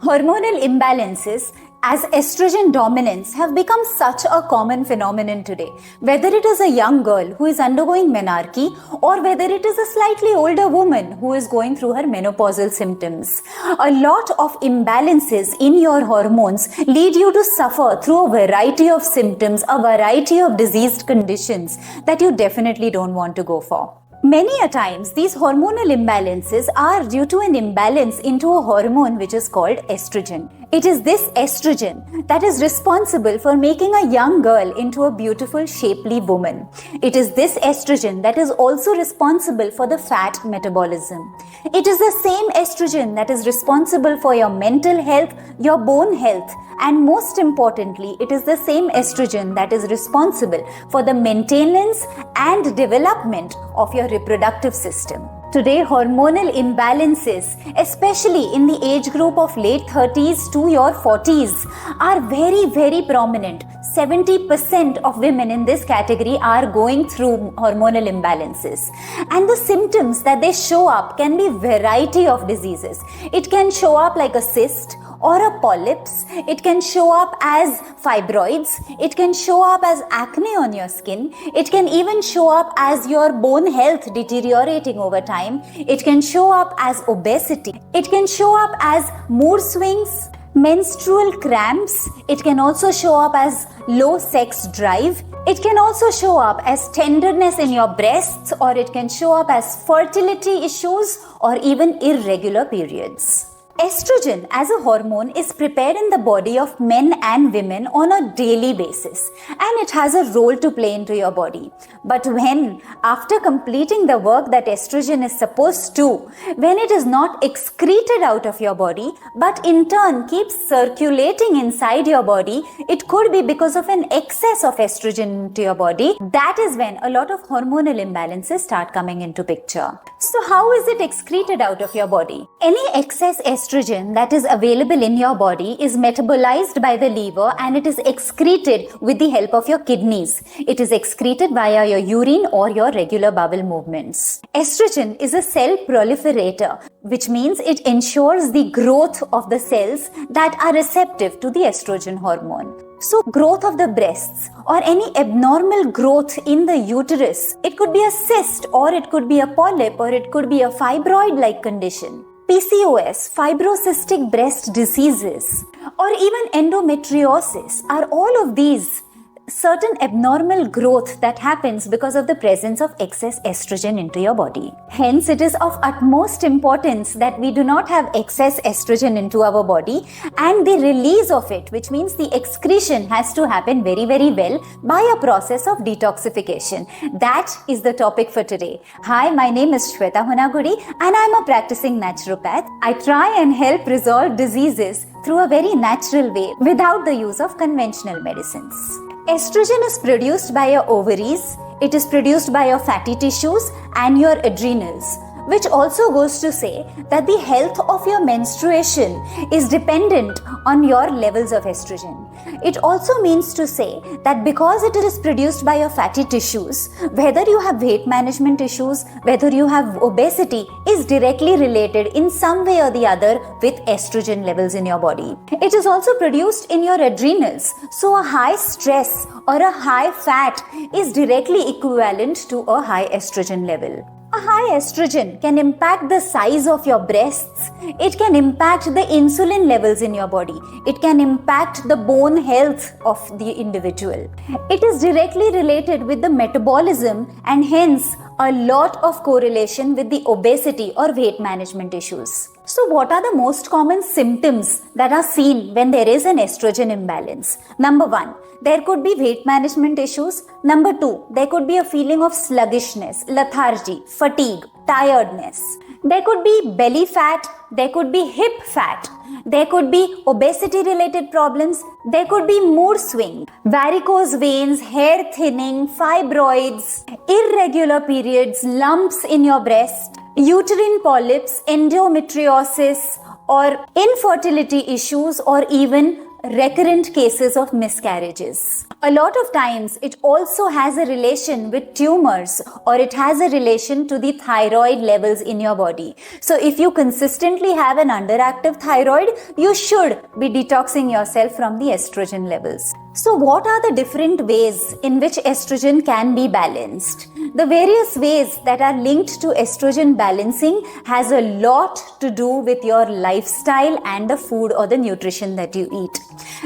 Hormonal imbalances as estrogen dominance have become such a common phenomenon today. Whether it is a young girl who is undergoing menarche or whether it is a slightly older woman who is going through her menopausal symptoms, a lot of imbalances in your hormones lead you to suffer through a variety of symptoms, a variety of diseased conditions that you definitely don't want to go for. Many a times, these hormonal imbalances are due to an imbalance into a hormone which is called estrogen. It is this estrogen that is responsible for making a young girl into a beautiful, shapely woman. It is this estrogen that is also responsible for the fat metabolism. It is the same estrogen that is responsible for your mental health, your bone health, and most importantly, it is the same estrogen that is responsible for the maintenance and development of your reproductive system. Today, hormonal imbalances, especially in the age group of late 30s to your 40s, are very, very prominent. 70% of women in this category are going through hormonal imbalances. And the symptoms that they show up can be variety of diseases. It can show up like a cyst or a polyps. It can show up as fibroids. It can show up as acne on your skin. It can even show up as your bone health deteriorating over time. It can show up as obesity. It can show up as mood swings, menstrual cramps. It can also show up as low sex drive. It can also show up as tenderness in your breasts, or it can show up as fertility issues or even irregular periods. Estrogen as a hormone is prepared in the body of men and women on a daily basis, and it has a role to play into your body. But when, after completing the work that estrogen is supposed to, when it is not excreted out of your body, but in turn keeps circulating inside your body, it could be because of an excess of estrogen into your body. That is when a lot of hormonal imbalances start coming into picture. So how is it excreted out of your body? Any excess estrogen that is available in your body is metabolized by the liver and it is excreted with the help of your kidneys. It is excreted via your urine or your regular bowel movements. Estrogen is a cell proliferator, which means it ensures the growth of the cells that are receptive to the estrogen hormone. So growth of the breasts or any abnormal growth in the uterus, it could be a cyst or it could be a polyp or it could be a fibroid-like condition. PCOS, fibrocystic breast diseases, or even endometriosis are all of these certain abnormal growth that happens because of the presence of excess estrogen into your body. Hence, it is of utmost importance that we do not have excess estrogen into our body, and the release of it, which means the excretion, has to happen very, very well by a process of detoxification. That is the topic for today. Hi, my name is Shweta Hunagudi and I am a practicing naturopath. I try and help resolve diseases through a very natural way without the use of conventional medicines. Estrogen is produced by your ovaries, it is produced by your fatty tissues and your adrenals, which also goes to say that the health of your menstruation is dependent on your levels of estrogen. It also means to say that because it is produced by your fatty tissues, whether you have weight management issues, whether you have obesity, is directly related in some way or the other with estrogen levels in your body. It is also produced in your adrenals, so a high stress or a high fat is directly equivalent to a high estrogen level. A high estrogen can impact the size of your breasts. It can impact the insulin levels in your body. It can impact the bone health of the individual. It is directly related with the metabolism and hence a lot of correlation with the obesity or weight management issues. So what are the most common symptoms that are seen when there is an estrogen imbalance? Number 1, there could be weight management issues. Number 2, there could be a feeling of sluggishness, lethargy, fatigue, tiredness. There could be belly fat, there could be hip fat, there could be obesity related problems, there could be mood swing, varicose veins, hair thinning, fibroids, irregular periods, lumps in your breast, uterine polyps, endometriosis, or infertility issues, or even recurrent cases of miscarriages. A lot of times it also has a relation with tumors, or it has a relation to the thyroid levels in your body. So if you consistently have an underactive thyroid, you should be detoxing yourself from the estrogen levels. So what are the different ways in which estrogen can be balanced? The various ways that are linked to estrogen balancing has a lot to do with your lifestyle and the food or the nutrition that you eat.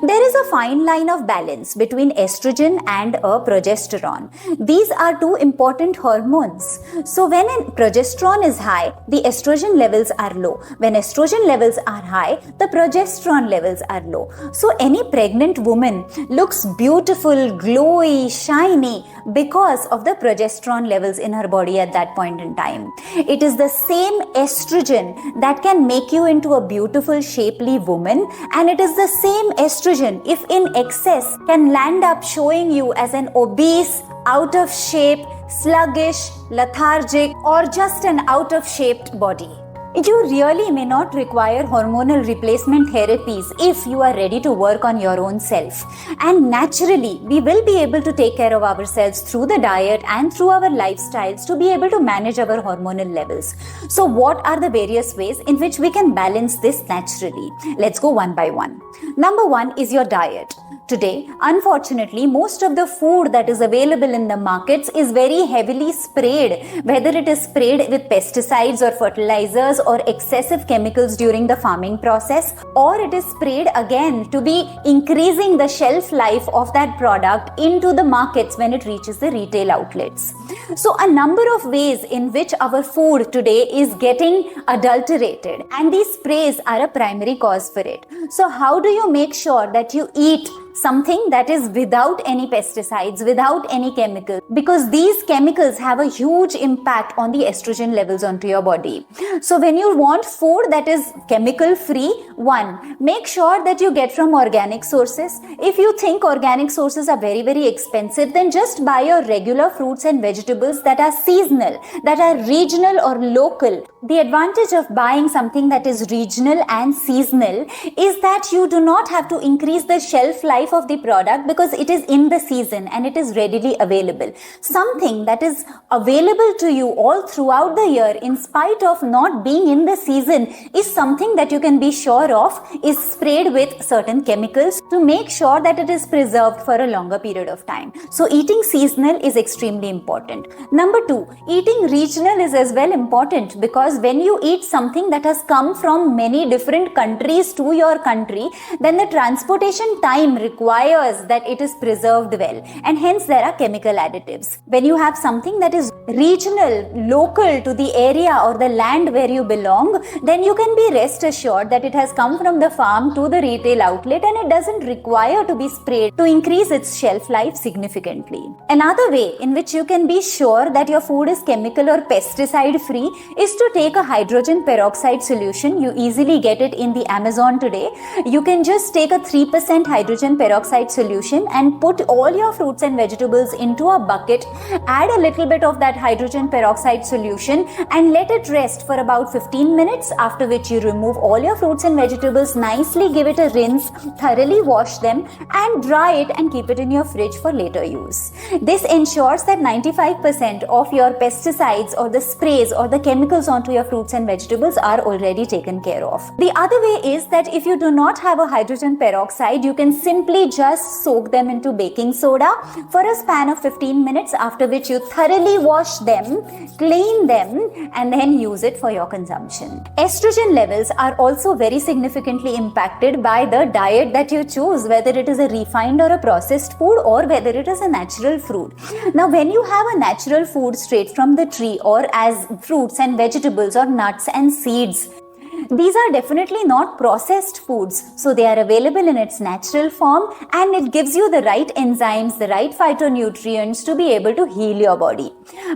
There is a fine line of balance between estrogen and a progesterone. These are two important hormones. So when progesterone is high, the estrogen levels are low. When estrogen levels are high, the progesterone levels are low. So any pregnant woman looks beautiful, glowy, shiny because of the progesterone levels in her body at that point in time. It is the same estrogen that can make you into a beautiful, shapely woman, and it is the same estrogen, if in excess, can land up showing you as an obese, out of shape, sluggish, lethargic, or just an out of shaped body. You really may not require hormonal replacement therapies if you are ready to work on your own self. And naturally, we will be able to take care of ourselves through the diet and through our lifestyles to be able to manage our hormonal levels. So what are the various ways in which we can balance this naturally? Let's go one by one. Number one is your diet. Today, unfortunately, most of the food that is available in the markets is very heavily sprayed, whether it is sprayed with pesticides or fertilizers or excessive chemicals during the farming process, or it is sprayed again to be increasing the shelf life of that product into the markets when it reaches the retail outlets. So a number of ways in which our food today is getting adulterated, and these sprays are a primary cause for it. So how do you make sure that you eat something that is without any pesticides, without any chemicals? Because these chemicals have a huge impact on the estrogen levels onto your body. So when you want food that is chemical free, one, make sure that you get from organic sources. If you think organic sources are very, very expensive, then just buy your regular fruits and vegetables that are seasonal, that are regional or local. The advantage of buying something that is regional and seasonal is that you do not have to increase the shelf life of the product because it is in the season and it is readily available. Something that is available to you all throughout the year in spite of not being in the season is something that you can be sure of is sprayed with certain chemicals to make sure that it is preserved for a longer period of time. So eating seasonal is extremely important. Number two, eating regional is as well important, because when you eat something that has come from many different countries to your country, then the transportation time requires that it is preserved well, and hence there are chemical additives. When you have something that is regional, local to the area or the land where you belong, then you can be rest assured that it has come from the farm to the retail outlet and it doesn't require to be sprayed to increase its shelf life significantly. Another way in which you can be sure that your food is chemical or pesticide free is to take a hydrogen peroxide solution. You easily get it in the Amazon today. You can just take a 3% hydrogen peroxide solution and put all your fruits and vegetables into a bucket, add a little bit of that hydrogen peroxide solution and let it rest for about 15 minutes, after which you remove all your fruits and vegetables, nicely give it a rinse, thoroughly wash them and dry it and keep it in your fridge for later use. This ensures that 95% of your pesticides or the sprays or the chemicals onto your fruits and vegetables are already taken care of. The other way is that if you do not have a hydrogen peroxide, you can simply just soak them into baking soda for a span of 15 minutes, after which you thoroughly wash them, clean them and then use it for your consumption. Estrogen levels are also very significantly impacted by the diet that you choose, whether it is a refined or a processed food or whether it is a natural fruit. Now when you have a natural food straight from the tree or as fruits and vegetables or nuts and seeds, these are definitely not processed foods, so they are available in its natural form and it gives you the right enzymes, the right phytonutrients to be able to heal your body.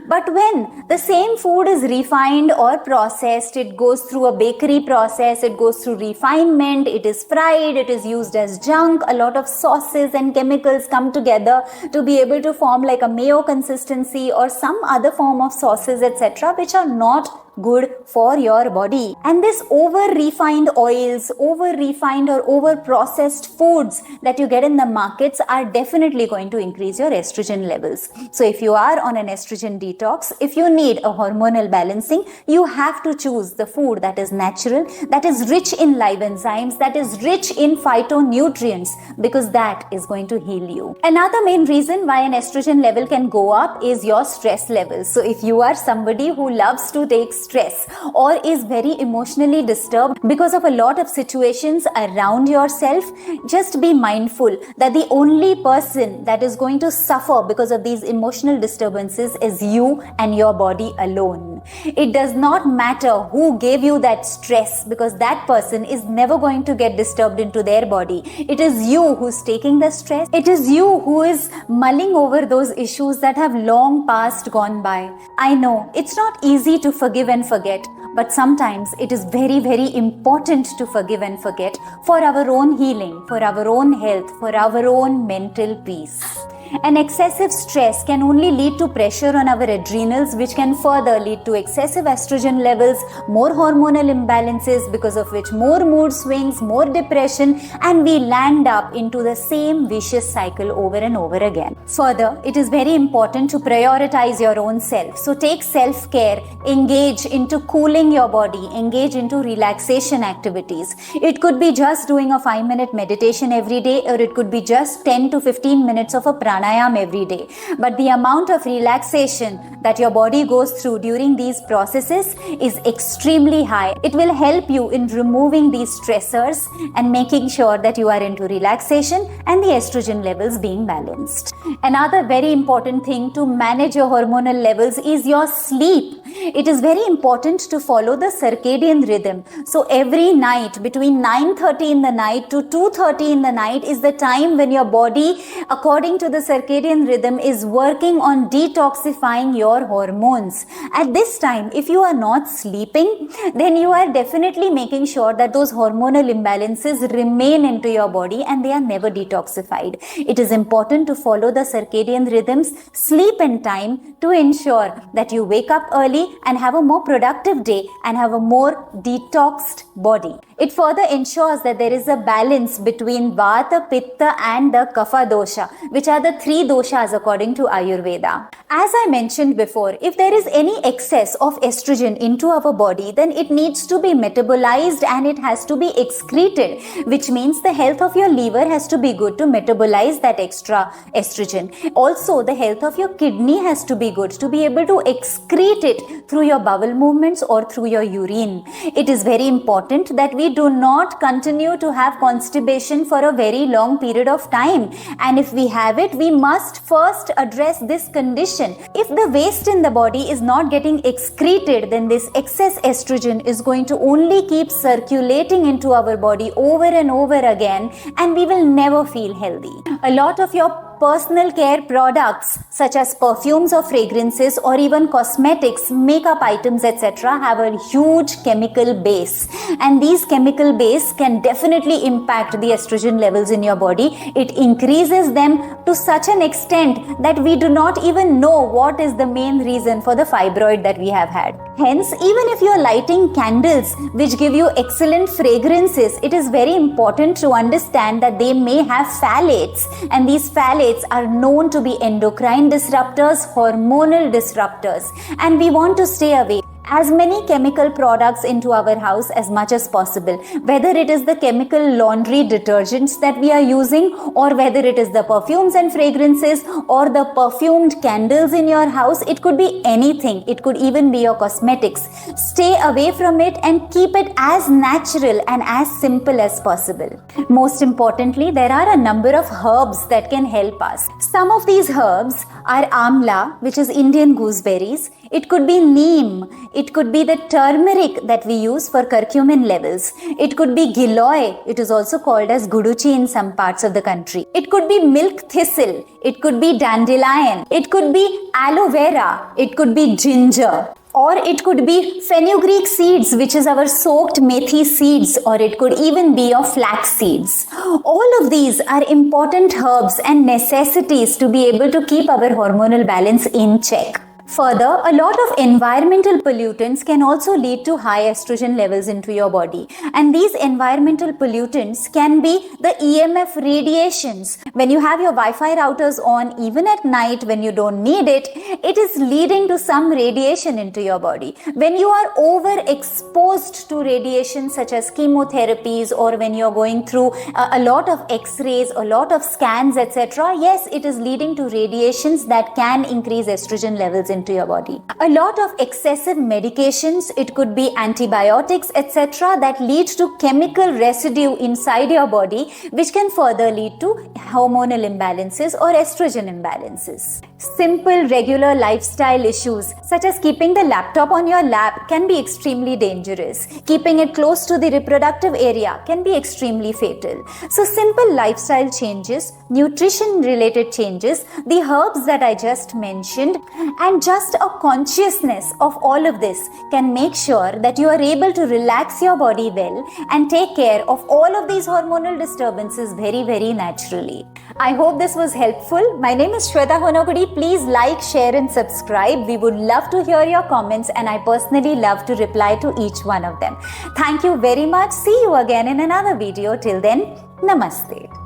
But when the same food is refined or processed, it goes through a bakery process, it goes through refinement, it is fried, it is used as junk, a lot of sauces and chemicals come together to be able to form like a mayo consistency or some other form of sauces, etc., which are not good for your body. And this over-refined oils, over-refined or over-processed foods that you get in the markets are definitely going to increase your estrogen levels. So if you are on an estrogen detox, if you need a hormonal balancing, you have to choose the food that is natural, that is rich in live enzymes, that is rich in phytonutrients, because that is going to heal you. Another main reason why an estrogen level can go up is your stress levels. So if you are somebody who loves to take stress or is very emotionally disturbed because of a lot of situations around yourself, just be mindful that the only person that is going to suffer because of these emotional disturbances is you and your body alone. It does not matter who gave you that stress, because that person is never going to get disturbed into their body. It is you who's taking the stress. It is you who is mulling over those issues that have long past gone by. I know it's not easy to forgive and forget, but sometimes it is very, very important to forgive and forget for our own healing, for our own health, for our own mental peace. And excessive stress can only lead to pressure on our adrenals, which can further lead to excessive estrogen levels, more hormonal imbalances, because of which more mood swings, more depression, and we land up into the same vicious cycle over and over again. Further, it is very important to prioritize your own self. So take self-care, engage into cooling your body, engage into relaxation activities. It could be just doing a 5-minute meditation every day, or it could be just 10 to 15 minutes of a pranayam every day. But the amount of relaxation that your body goes through during these processes is extremely high. It will help you in removing these stressors and making sure that you are into relaxation and the estrogen levels being balanced. Another very important thing to manage your hormonal levels is your sleep. It is very important to follow the circadian rhythm. So every night between 9:30 in the night to 2:30 in the night is the time when your body, according to the circadian rhythm, is working on detoxifying your hormones. At this time, if you are not sleeping, then you are definitely making sure that those hormonal imbalances remain into your body and they are never detoxified. It is important to follow the circadian rhythms, sleep in time, to ensure that you wake up early and have a more productive day and have a more detoxed body. It further ensures that there is a balance between Vata, Pitta and the Kapha dosha, which are the 3 doshas according to Ayurveda. As I mentioned before, if there is any excess of estrogen into our body, then it needs to be metabolized and it has to be excreted, which means the health of your liver has to be good to metabolize that extra estrogen. Also, the health of your kidney has to be good to be able to excrete it through your bowel movements or through your urine. It is very important that we do not continue to have constipation for a very long period of time. And if we have it, we must first address this condition. If the waste in the body is not getting excreted, then this excess estrogen is going to only keep circulating into our body over and over again, and we will never feel healthy. A lot of your personal care products such as perfumes or fragrances or even cosmetics, makeup items, etc. have a huge chemical base, and these chemical base can definitely impact the estrogen levels in your body. It increases them to such an extent that we do not even know what is the main reason for the fibroid that we have had. Hence, even if you are lighting candles which give you excellent fragrances, it is very important to understand that they may have phthalates, and these phthalates are known to be endocrine disruptors, hormonal disruptors, and we want to stay away as many chemical products into our house as much as possible, whether it is the chemical laundry detergents that we are using, or whether it is the perfumes and fragrances or the perfumed candles in your house. It could be anything. It could even be your cosmetics. Stay away from it and keep it as natural and as simple as possible. Most importantly, there are a number of herbs that can help us. Some of these herbs are amla, which is Indian gooseberries. It could be neem. It could be the turmeric that we use for curcumin levels. It could be giloy. It is also called as guduchi in some parts of the country. It could be milk thistle. It could be dandelion. It could be aloe vera. It could be ginger. Or it could be fenugreek seeds, which is our soaked methi seeds, or it could even be your flax seeds. All of these are important herbs and necessities to be able to keep our hormonal balance in check. Further, a lot of environmental pollutants can also lead to high estrogen levels into your body. And these environmental pollutants can be the EMF radiations. When you have your Wi-Fi routers on, even at night when you don't need it, it is leading to some radiation into your body. When you are overexposed to radiation such as chemotherapies, or when you're going through a lot of x-rays, a lot of scans, etc., yes, it is leading to radiations that can increase estrogen levels into your body. A lot of excessive medications, it could be antibiotics, etc., that lead to chemical residue inside your body, which can further lead to hormonal imbalances or estrogen imbalances. Simple regular lifestyle issues such as keeping the laptop on your lap can be extremely dangerous. Keeping it close to the reproductive area can be extremely fatal. So simple lifestyle changes, nutrition related changes, the herbs that I just mentioned, and just a consciousness of all of this can make sure that you are able to relax your body well and take care of all of these hormonal disturbances very, very naturally. I hope this was helpful. My name is Shweta Honagudi. Please like, share and subscribe. We would love to hear your comments, and I personally love to reply to each one of them. Thank you very much. See you again in another video. Till then, namaste.